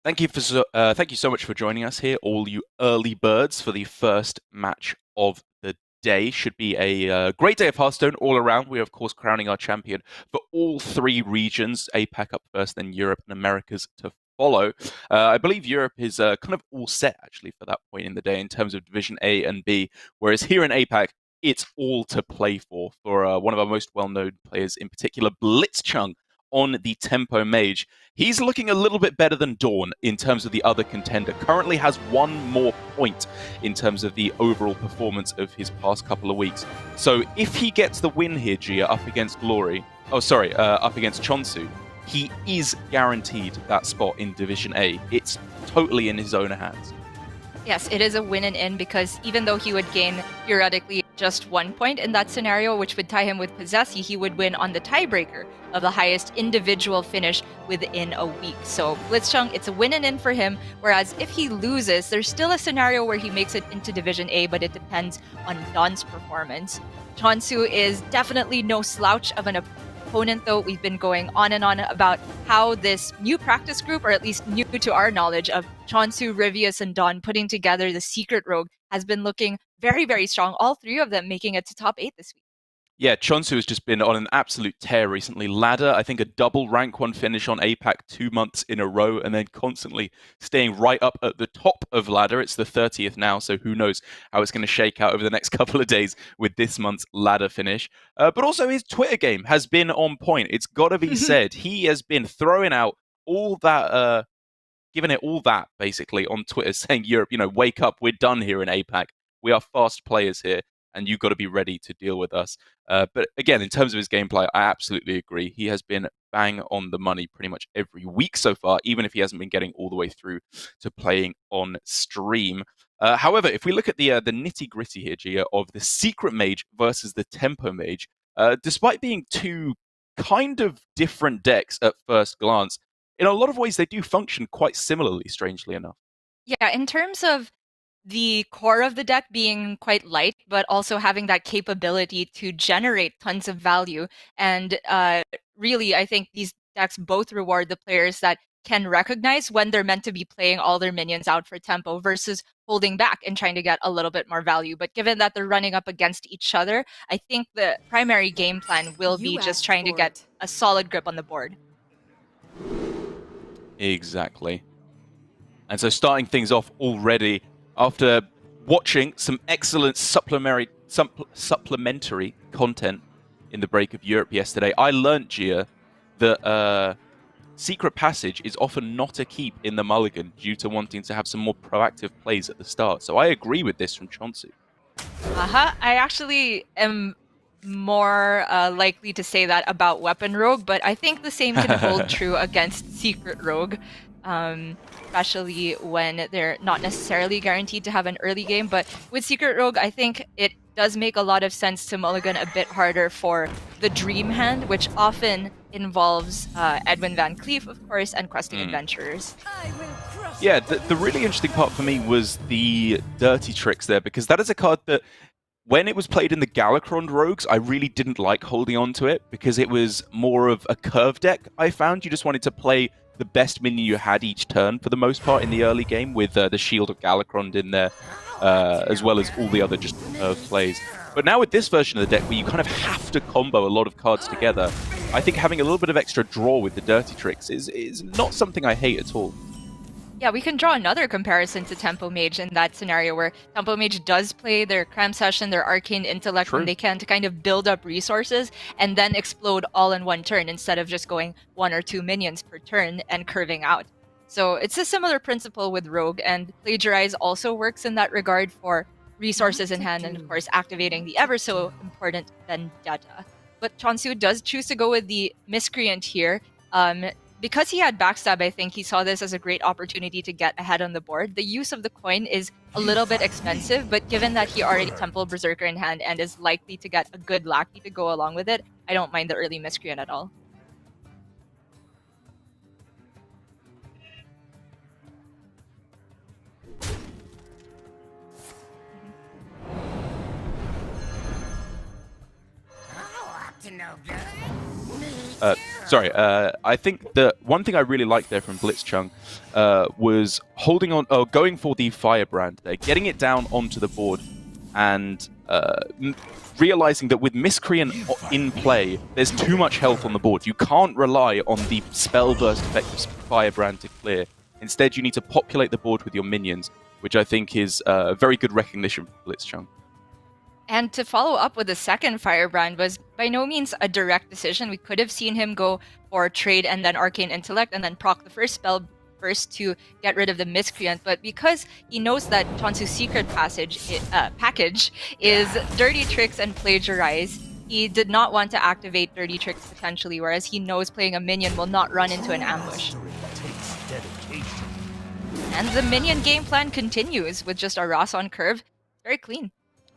Thank you so much for joining us here, all you early birds, for the first match of the day. Should be a great day of Hearthstone all around. We are, of course, crowning our champion for all three regions: APAC up first, then Europe and Americas to follow. I believe Europe is kind of all set actually for that point in the day in terms of Division A and B, whereas here in APAC, it's all to play for one of our most well-known players in particular, blitzchung on the Tempo Mage. He's looking a little bit better than Dawn in terms of the other contender. Currently has one more point in terms of the overall performance of his past couple of weeks. So if he gets the win here, Gia, up against up against che0nsu, he is guaranteed that spot in Division A. It's totally in his own hands. Yes, it is a win and in because even though he would gain theoretically just 1 point in that scenario, which would tie him with Possessi, he would win on the tiebreaker of the highest individual finish within a week. So blitzchung, it's a win and in for him, whereas if he loses, there's still a scenario where he makes it into Division A, but it depends on Don's performance. che0nsu is definitely no slouch of an opponent, though. We've been going on and on about how this new practice group, or at least new to our knowledge, of che0nsu, Rivius, and Don putting together the secret rogue has been looking very, very strong. All three of them making it to top 8 this week. Yeah, che0nsu has just been on an absolute tear recently. Ladder, I think a double rank 1 finish on APAC 2 months in a row, and then constantly staying right up at the top of ladder. It's the 30th now, so who knows how it's going to shake out over the next couple of days with this month's ladder finish. But also his Twitter game has been on point. It's got to be said. He has been throwing out all that, giving it all that, basically, on Twitter, saying, Europe, wake up, we're done here in APAC. We are fast players here, and you've got to be ready to deal with us. But again, in terms of his gameplay, I absolutely agree. He has been bang on the money pretty much every week so far, even if he hasn't been getting all the way through to playing on stream. However, if we look at the nitty-gritty here, Gia, of the Secret Mage versus the Tempo Mage, despite being two kind of different decks at first glance, in a lot of ways they do function quite similarly, strangely enough. Yeah, in terms of the core of the deck being quite light, but also having that capability to generate tons of value. And really, I think these decks both reward the players that can recognize when they're meant to be playing all their minions out for tempo versus holding back and trying to get a little bit more value. But given that they're running up against each other, I think the primary game plan will be just trying to get a solid grip on the board. Exactly. And so starting things off already, after watching some excellent supplementary content in the Break of Europe yesterday, I learned, Gia, that Secret Passage is often not a keep in the mulligan due to wanting to have some more proactive plays at the start. So I agree with this from che0nsu. I actually am more likely to say that about Weapon Rogue, but I think the same can hold true against Secret Rogue, especially when they're not necessarily guaranteed to have an early game. But with Secret Rogue, I think it does make a lot of sense to mulligan a bit harder for the Dream Hand, which often involves Edwin Van Cleef, of course, and Questing Adventurers. Yeah, the really interesting part for me was the Dirty Tricks there, because that is a card that, when it was played in the Galakrond Rogues, I really didn't like holding on to it, because it was more of a curve deck, I found. You just wanted to play the best minion you had each turn, for the most part, in the early game, with the Shield of Galakrond in there, as well as all the other just curve plays. But now with this version of the deck, where you kind of have to combo a lot of cards together, I think having a little bit of extra draw with the Dirty Tricks is not something I hate at all. Yeah, we can draw another comparison to Tempo Mage in that scenario, where Tempo Mage does play their Cram Session, their Arcane Intellect when they can, to kind of build up resources and then explode all in one turn instead of just going 1 or 2 minions per turn and curving out. So it's a similar principle with Rogue, and Plagiarize also works in that regard for resources in hand and, of course, activating the ever so important Vendetta. But che0nsu does choose to go with the Miscreant here. Because he had Backstab, I think he saw this as a great opportunity to get ahead on the board. The use of the coin is a little bit expensive, but given that he already Temple Berserker in hand and is likely to get a good Lackey to go along with it, I don't mind the early Miscreant at all. Sorry, I think the one thing I really liked there from blitzchung was holding on, going for the firebrand there, getting it down onto the board, and realizing that with Miscreant in play, there's too much health on the board. You can't rely on the spell burst effect of firebrand to clear. Instead, you need to populate the board with your minions, which I think is a very good recognition for blitzchung. And to follow up with the second Firebrand was by no means a direct decision. We could have seen him go for Trade and then Arcane Intellect and then proc the first spell first to get rid of the Miscreant, but because he knows that che0nsu's secret package is Dirty Tricks and Plagiarize, he did not want to activate Dirty Tricks potentially, whereas he knows playing a minion will not run into an ambush. And the minion game plan continues with just a Ross on curve. Very clean.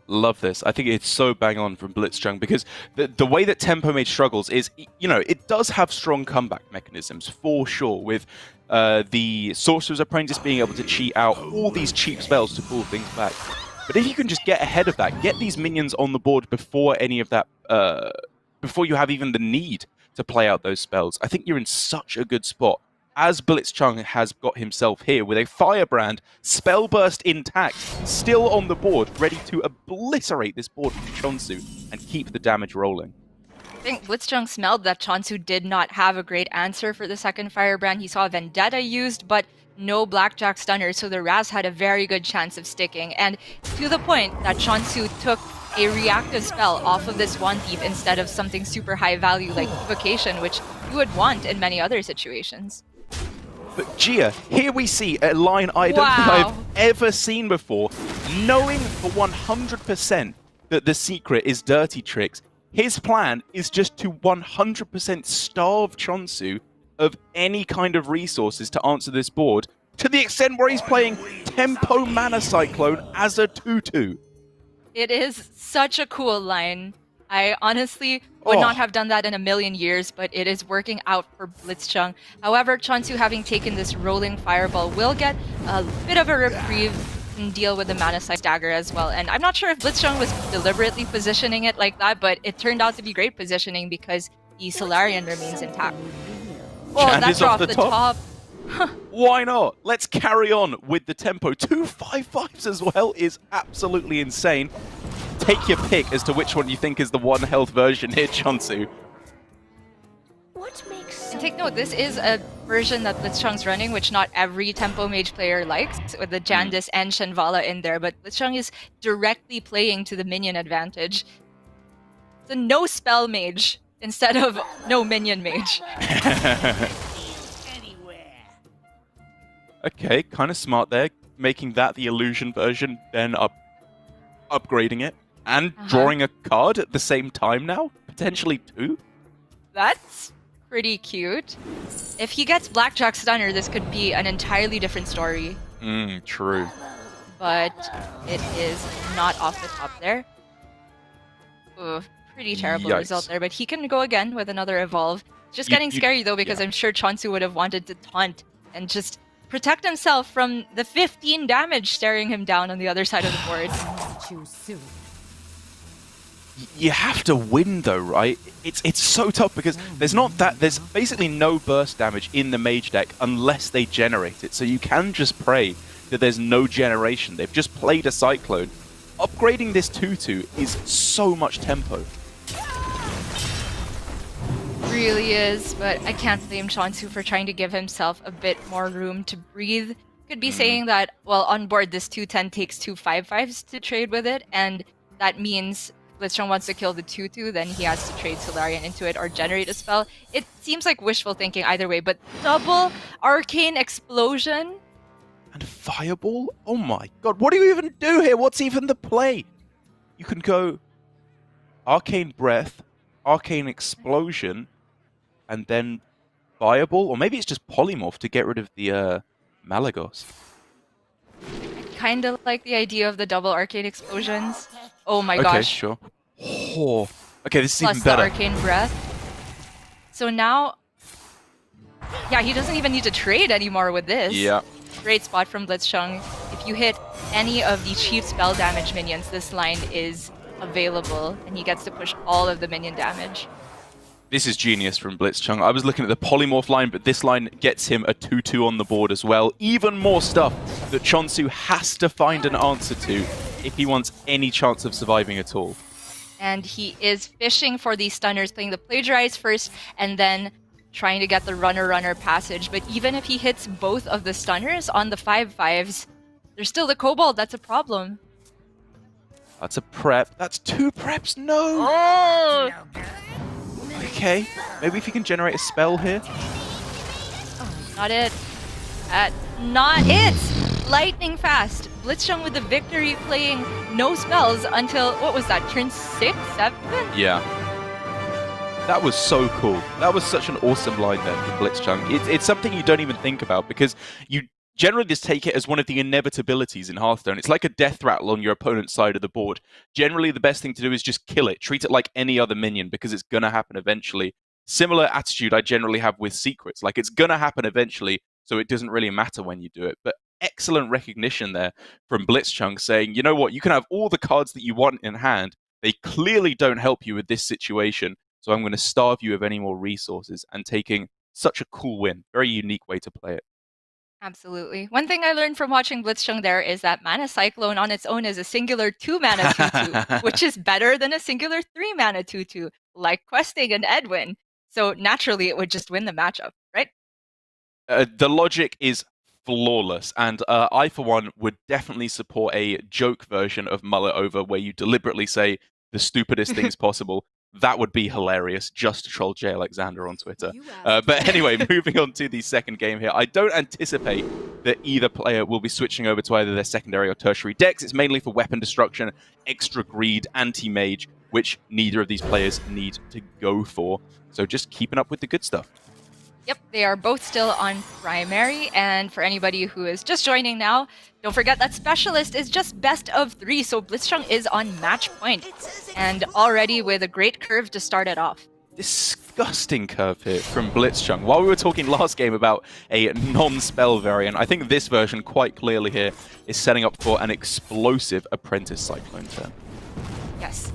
Love this. I think it's so bang on from blitzchung because the way that Tempo Mage struggles is, you know, it does have strong comeback mechanisms for sure, with the Sorcerer's Apprentice being able to cheat out all these cheap spells to pull things back. But if you can just get ahead of that, get these minions on the board before any of that, before you have even the need to play out those spells, I think you're in such a good spot. As blitzchung has got himself here with a Firebrand, Spell Burst intact, still on the board, ready to obliterate this board from che0nsu and keep the damage rolling. I think blitzchung smelled that che0nsu did not have a great answer for the second Firebrand. He saw Vendetta used, but no Blackjack Stunner, so the Raz had a very good chance of sticking. And to the point that che0nsu took a reactive spell off of this One Thief instead of something super high value like Evocation, which you would want in many other situations. But Gia, here we see a line I don't think I've ever seen before. Knowing for 100% that the secret is Dirty Tricks, his plan is just to 100% starve che0nsu of any kind of resources to answer this board, to the extent where he's playing Tempo Mana Cyclone as a 2/2. It is such a cool line. I honestly would not have done that in a million years, but it is working out for blitzchung. However, che0nsu, having taken this rolling fireball, will get a bit of a reprieve and deal with the Mana Stagger as well. And I'm not sure if blitzchung was deliberately positioning it like that, but it turned out to be great positioning because the Solarian remains intact. Oh, that's off the top. Why not? Let's carry on with the tempo. 2 5/5s as well is absolutely insane. Take your pick as to which one you think is the 1 health version here, che0nsu. And take note, this is a version that blitzchung's running, which not every Tempo Mage player likes, with the Jandis and Shenvala in there, but blitzchung is directly playing to the minion advantage. It's a no spell mage instead of no minion mage. Okay, kind of smart there, making that the illusion version, then upgrading it, and drawing a card at the same time now, potentially 2. That's pretty cute. If he gets Blackjack Stunner, this could be an entirely different story. True. But it is not off the top there. Ooh, pretty terrible result there, but he can go again with another evolve. Just getting scary though, because I'm sure che0nsu would have wanted to taunt and just protect himself from the 15 damage staring him down on the other side of the board. You have to win though, right? It's so tough because there's basically no burst damage in the mage deck unless they generate it. So you can just pray that there's no generation. They've just played a cyclone. Upgrading this 2/2 is so much tempo. Really is, but I can't blame che0nsu for trying to give himself a bit more room to breathe. Could be saying that, well, on board this 2/10 takes 2 5/5s to trade with it, and that means blitzchung wants to kill the 2/2, then he has to trade Solarian into it or generate a spell. It seems like wishful thinking either way, but double Arcane Explosion? And Fireball? Oh my god, what do you even do here? What's even the play? You can go Arcane Breath, Arcane Explosion, and then Fireball, or maybe it's just Polymorph to get rid of the Malagos. I kind of like the idea of the double Arcane Explosions. Oh my gosh. Okay, sure. Oh. Okay, this is Plus even better. the Arcane Breath. So now, yeah, he doesn't even need to trade anymore with this. Yeah. Great spot from blitzchung. If you hit any of the cheap spell damage minions, this line is available, and he gets to push all of the minion damage. This is genius from blitzchung. I was looking at the polymorph line, but this line gets him a 2-2 on the board as well. Even more stuff that che0nsu has to find an answer to if he wants any chance of surviving at all. And he is fishing for these stunners, playing the plagiarize first, and then trying to get the runner-runner passage. But even if he hits both of the stunners on the 5/5s, there's still the kobold. That's a problem. That's a prep. That's 2 preps. No! Oh! Okay, maybe if he can generate a spell here. Oh, not it. Not it! Lightning fast. blitzchung with the victory, playing no spells until, what was that, turn 6, 7? Yeah. That was so cool. That was such an awesome line there from blitzchung. It's something you don't even think about because you generally just take it as one of the inevitabilities in Hearthstone. It's like a death rattle on your opponent's side of the board. Generally, the best thing to do is just kill it. Treat it like any other minion because it's going to happen eventually. Similar attitude I generally have with secrets. Like, it's going to happen eventually, so it doesn't really matter when you do it. But excellent recognition there from blitzchung saying, you know what, you can have all the cards that you want in hand. They clearly don't help you with this situation, so I'm going to starve you of any more resources, and taking such a cool win. Very unique way to play it. Absolutely. One thing I learned from watching blitzchung there is that Mana Cyclone on its own is a singular 2-mana 2/2, which is better than a singular 3-mana 2/2, like Questing and Edwin. So naturally, it would just win the matchup, right? The logic is flawless, and I, for one, would definitely support a joke version of Mull It Over where you deliberately say the stupidest things possible. That would be hilarious, just to troll J. Alexander on Twitter. But anyway, moving on to the second game here. I don't anticipate that either player will be switching over to either their secondary or tertiary decks. It's mainly for weapon destruction, extra greed, anti-mage, which neither of these players need to go for. So just keeping up with the good stuff. Yep, they are both still on primary, and for anybody who is just joining now, don't forget that Specialist is just best of 3, so blitzchung is on match point, and already with a great curve to start it off. Disgusting curve here from blitzchung. While we were talking last game about a non-spell variant, I think this version quite clearly here is setting up for an explosive Apprentice Cyclone turn. Yes.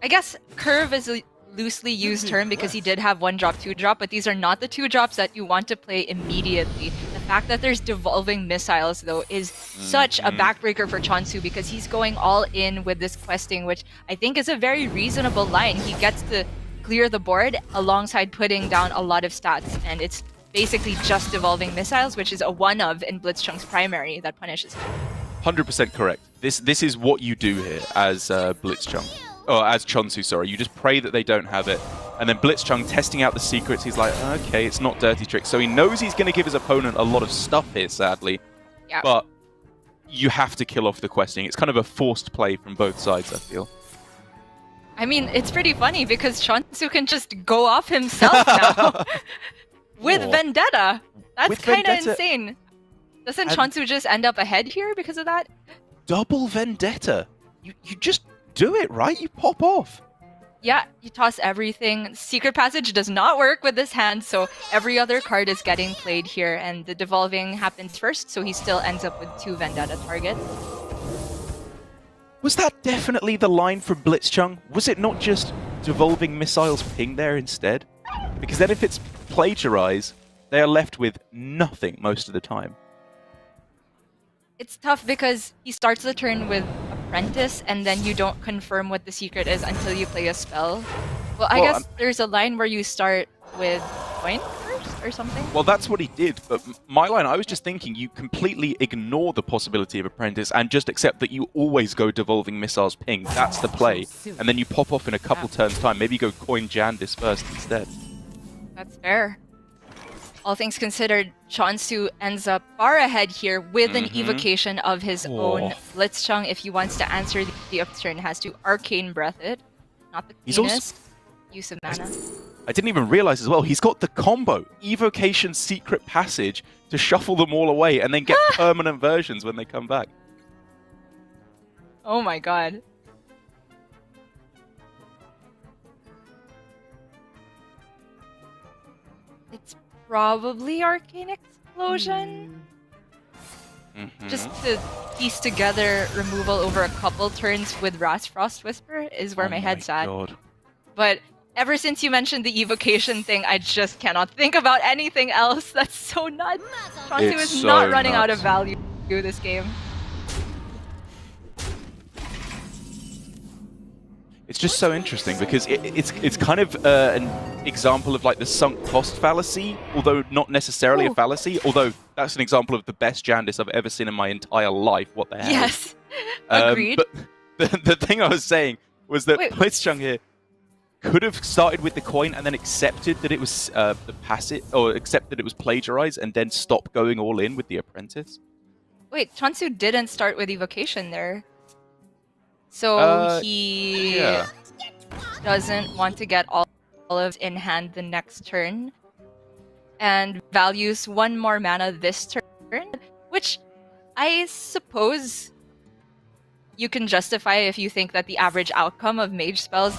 I guess curve is a loosely used term because he did have 1-drop, 2-drop, but these are not the 2-drops that you want to play immediately. The fact that there's devolving missiles, though, is such a backbreaker for che0nsu because he's going all in with this questing, which I think is a very reasonable line. He gets to clear the board alongside putting down a lot of stats, and it's basically just devolving missiles, which is a one-of in blitzchung's primary that punishes him. 100% correct. This is what you do here as blitzchung. Or as che0nsu, sorry. You just pray that they don't have it. And then blitzchung testing out the secrets. He's like, okay, it's not dirty tricks. So he knows he's going to give his opponent a lot of stuff here, sadly. Yeah. But you have to kill off the questing. It's kind of a forced play from both sides, I feel. I mean, it's pretty funny because che0nsu can just go off himself now. With Vendetta. That's kind of insane. Doesn't che0nsu just end up ahead here because of that? Double Vendetta. You just do it, right? You pop off. Yeah, you toss everything. Secret Passage does not work with this hand, so every other card is getting played here, and the devolving happens first, so he still ends up with 2 Vendetta targets. Was that definitely the line from blitzchung? Was it not just devolving missiles ping there instead? Because then if it's plagiarize, they are left with nothing most of the time. It's tough because he starts the turn with Apprentice, and then you don't confirm what the secret is until you play a spell. Well, I guess there's a line where you start with coin first or something? Well, that's what he did, but my line, I was just thinking you completely ignore the possibility of Apprentice and just accept that you always go devolving missiles ping. That's the play. And then you pop off in a couple turns time. Maybe you go coin Jandis first instead. That's fair. All things considered, che0nsu ends up far ahead here with an evocation of his own. blitzchung, if he wants to answer the upturn, has to Arcane Breath it. Not the cleanest use of mana. I didn't even realize as well, he's got the combo. Evocation, Secret Passage to shuffle them all away and then get permanent versions when they come back. Oh my god. It's probably Arcane Explosion. Just to piece together removal over a couple turns with Frost Whisper is where my head's at. God. But Ever since you mentioned the evocation thing, I just cannot think about anything else. That's so nuts. che0nsu is so not running out of nuts. value this game. It's just so interesting because it's kind of an example of like the sunk cost fallacy, although not necessarily a fallacy. Although that's an example of the best Jandis I've ever seen in my entire life. What the hell? Yes, agreed. But the thing I was saying was that blitzchung here could have started with the coin and then accepted that it was the passive, or accept that it was plagiarized, and then stop going all in with the apprentice. Wait, che0nsu didn't start with evocation there. So he doesn't want to get all of in hand the next turn, and values 1 more mana this turn, which I suppose you can justify if you think that the average outcome of mage spells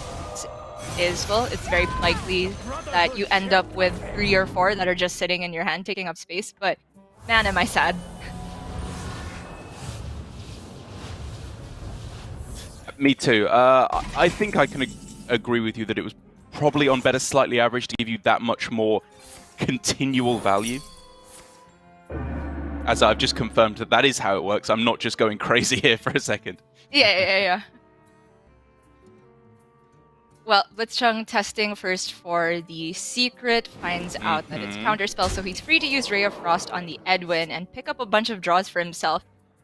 is, well, it's very likely that you end up with 3 or 4 that are just sitting in your hand taking up space, but man, am I sad. Me too. I think I can agree with you that it was probably on better slightly average to give you that much more continual value. As I've just confirmed that is how it works. I'm not just going crazy here for a second. Yeah. Well, blitzchung testing first for the secret, finds out that it's counterspell, so he's free to use Ray of Frost on the Edwin and pick up a bunch of draws for himself.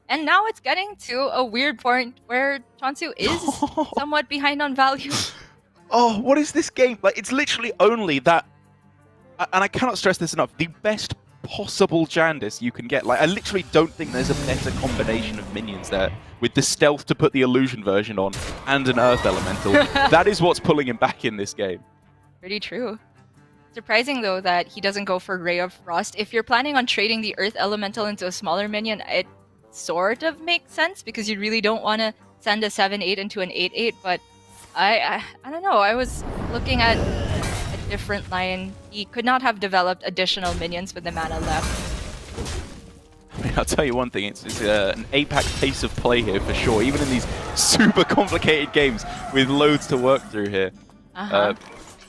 And now it's getting to a weird point where che0nsu is somewhat behind on value. Oh, what is this game? Like, it's literally only that, and I cannot stress this enough, the best possible Jandis you can get. Like, I literally don't think there's a better combination of minions there, with the stealth to put the illusion version on and an earth elemental. That is what's pulling him back in this game. Pretty true. Surprising though that he doesn't go for Ray of Frost. If you're planning on trading the earth elemental into a smaller minion, it sort of makes sense because you really don't want to send a 7/8 into an 8/8, but I don't know. I was looking at a different line. He could not have developed additional minions with the mana left. I mean, I'll tell you one thing, it's an APAC pace of play here for sure, even in these super complicated games with loads to work through here.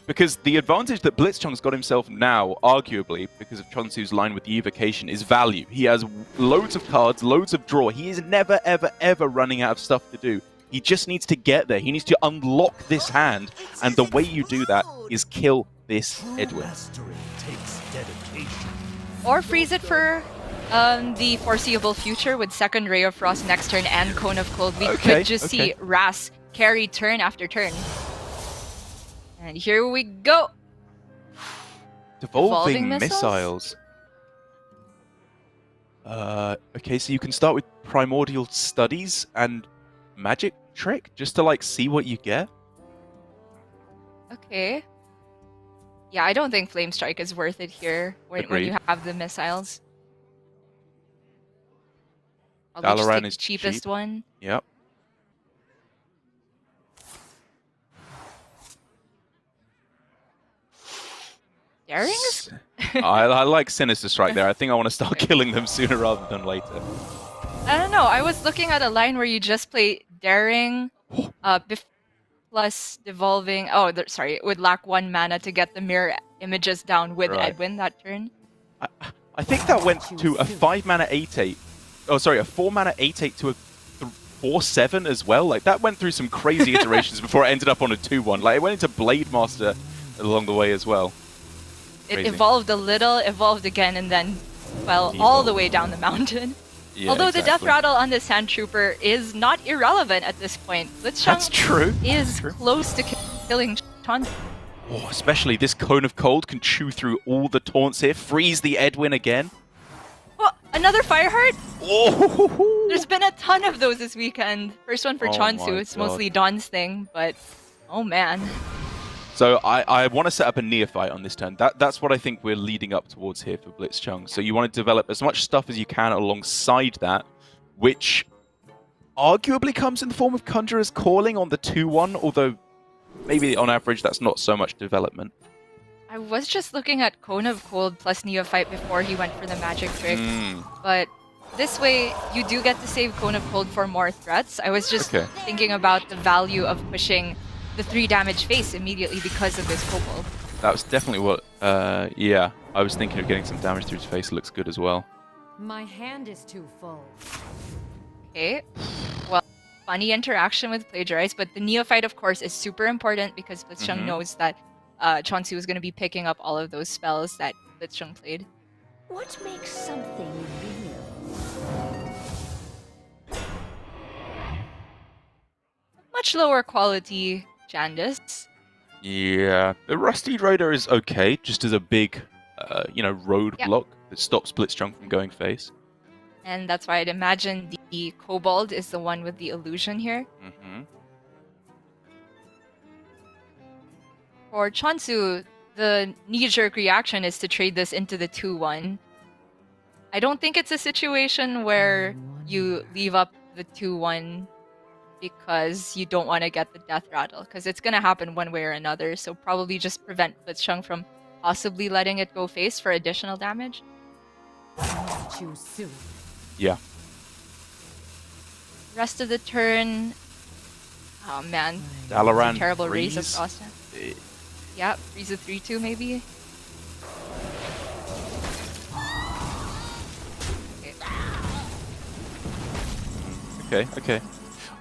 Because the advantage that blitzchung's got himself now, arguably, because of che0nsu's line with the evocation, is value. He has loads of cards, loads of draw. He is never, ever, ever running out of stuff to do. He just needs to get there. He needs to unlock this hand, and the way you do that is kill this Edwin. Or freeze it for the foreseeable future with second Ray of Frost next turn and Cone of Cold. We could just see Ras carry turn after turn. And here we go. Devolving missiles. Okay, so you can start with Primordial Studies and Magic Trick just to like see what you get. Okay. Yeah, I don't think Flame Strike is worth it here when you have the missiles. I'll just take the cheapest one. Yep. Darings? I like Sinister Strike there. I think I want to start killing them sooner rather than later. I don't know. I was looking at a line where you just play Daring plus Devolving. Oh, sorry. It would lack 1 mana to get the mirror images down with Edwin that turn. I think that went to a 5 mana 8/8. Oh, sorry, a 4 mana 8/8 to a 4/7 as well. Like, that went through some crazy iterations before it ended up on a 2/1. Like, it went into Blade Master along the way as well. It evolved a little, evolved again, and then fell all the way down the mountain. Yeah, although the Death Rattle on the Sand Trooper is not irrelevant at this point. That's true. Is close to killing che0nsu. Oh, especially this Cone of Cold can chew through all the taunts here, freeze the Edwin again. Oh, another Fireheart? Oh! There's been a ton of those this weekend. First one for che0nsu, it's mostly Dawn's thing, but oh man. So I want to set up a Neophyte on this turn. That's what I think we're leading up towards here for blitzchung. So you want to develop as much stuff as you can alongside that, which arguably comes in the form of Conjurer's Calling on the 2/1, although maybe on average that's not so much development. I was just looking at Cone of Cold plus Neophyte before he went for the Magic Trick, but this way you do get to save Cone of Cold for more threats. I was just thinking about the value of pushing the 3 damage face immediately because of this kobold. That was definitely what, yeah. I was thinking of getting some damage through his face. Looks good as well. My hand is too full. Okay. Well, funny interaction with Plagiarize, but the Neophyte, of course, is super important because blitzchung knows that che0nsu is going to be picking up all of those spells that blitzchung played. What makes something real? Much lower quality Jandis. Yeah, the Rusty Raider is okay, just as a big, roadblock that stops blitzchung from going face. And that's why I'd imagine the kobold is the one with the illusion here. For che0nsu, the knee-jerk reaction is to trade this into the 2-1. I don't think it's a situation where you leave up the 2-1 because you don't want to get the death rattle, because it's going to happen one way or another, so probably just prevent blitzchung from possibly letting it go face for additional damage. Yeah. Rest of the turn... Oh man. Dalaran terrible freeze. raise of Austin. Yeah, freeze a 3-2 maybe. Okay.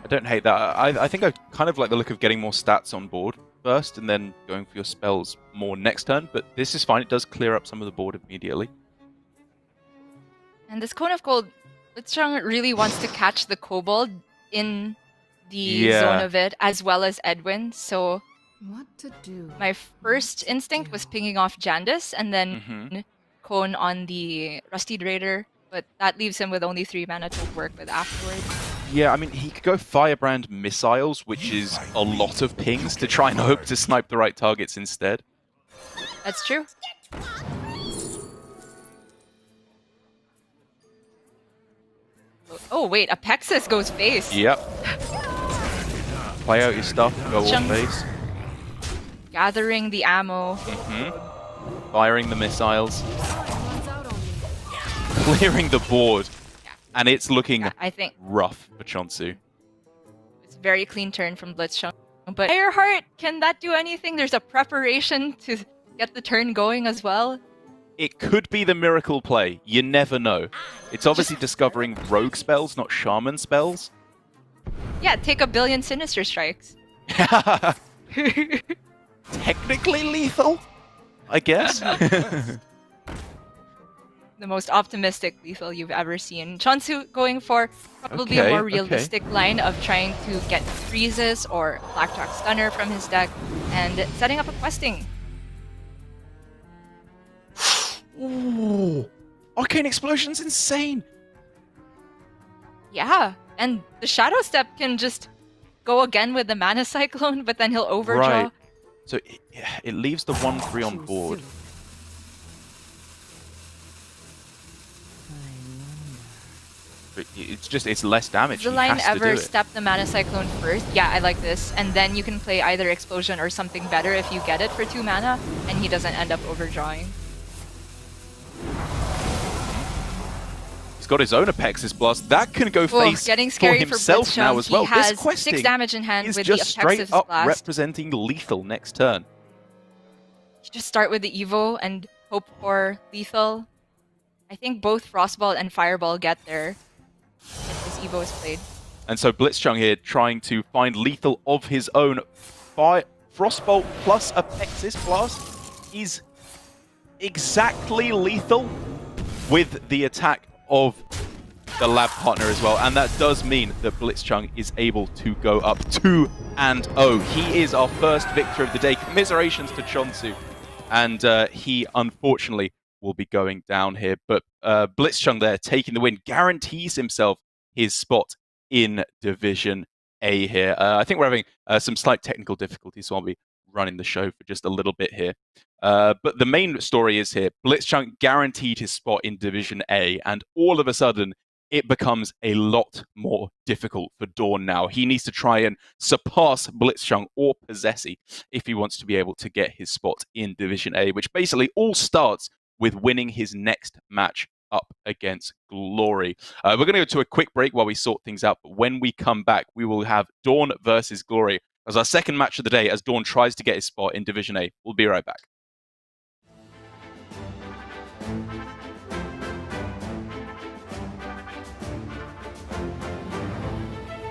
I don't hate that. I think I kind of like the look of getting more stats on board first and then going for your spells more next turn, but this is fine. It does clear up some of the board immediately. And this Cone of Cold, blitzchung really wants to catch the kobold in the zone of it, as well as Edwin, so what to do? My first instinct was pinging off Jandis and then Cone on the Rusty Raider, but that leaves him with only 3 mana to work with afterwards. Yeah, I mean, he could go Firebrand Missiles, which is a lot of pings to try and hope to snipe the right targets instead. That's true. Oh wait, Apexis goes face. Yep. Play out your stuff, go all face. Gathering the ammo. Firing the missiles. Clearing the board. And it's looking I think rough for che0nsu. It's a very clean turn from blitzchung. But Fireheart, can that do anything? There's a preparation to get the turn going as well. It could be the miracle play. You never know. It's obviously discovering rogue spells, not shaman spells. Yeah, take a billion Sinister Strikes. Technically lethal, I guess. The most optimistic lethal you've ever seen. che0nsu going for probably a more realistic line of trying to get freezes or Blackjack Stunner from his deck and setting up a questing. Ooh, Arcane Explosion's insane. Yeah, and the Shadow Step can just go again with the Mana Cyclone, but then he'll overdraw. Right. So it leaves the 1/3 on board. It's less damage. Does the line ever step the Mana Cyclone first? Yeah, I like this. And then you can play either Explosion or something better if you get it for 2 mana, and he doesn't end up overdrawing. He's got his own Apexis Blast. That can go face getting scary for himself for now as well. He has this questing 6 damage in hand is with just the Apexis straight up Blast. representing lethal next turn. You just start with the Evo and hope for lethal. I think both Frostball and Fireball get there if this Evo is played. And so blitzchung here trying to find lethal of his own. Frostbolt plus Apexis Blast is exactly lethal with the attack of the lab partner as well. And that does mean that blitzchung is able to go up 2-0. He is our first victor of the day. Commiserations to che0nsu. And he unfortunately will be going down here. But blitzchung there taking the win guarantees himself his spot in Division A here. I think we're having some slight technical difficulties, so I'll be running the show for just a little bit here. But the main story is here. blitzchung guaranteed his spot in Division A, and all of a sudden, it becomes a lot more difficult for Dawn now. He needs to try and surpass blitzchung or Possessi if he wants to be able to get his spot in Division A, which basically all starts with winning his next match up against Glory. We're going to go to a quick break while we sort things out, but when we come back, we will have Dawn versus Glory as our second match of the day as Dawn tries to get his spot in Division A. We'll be right back.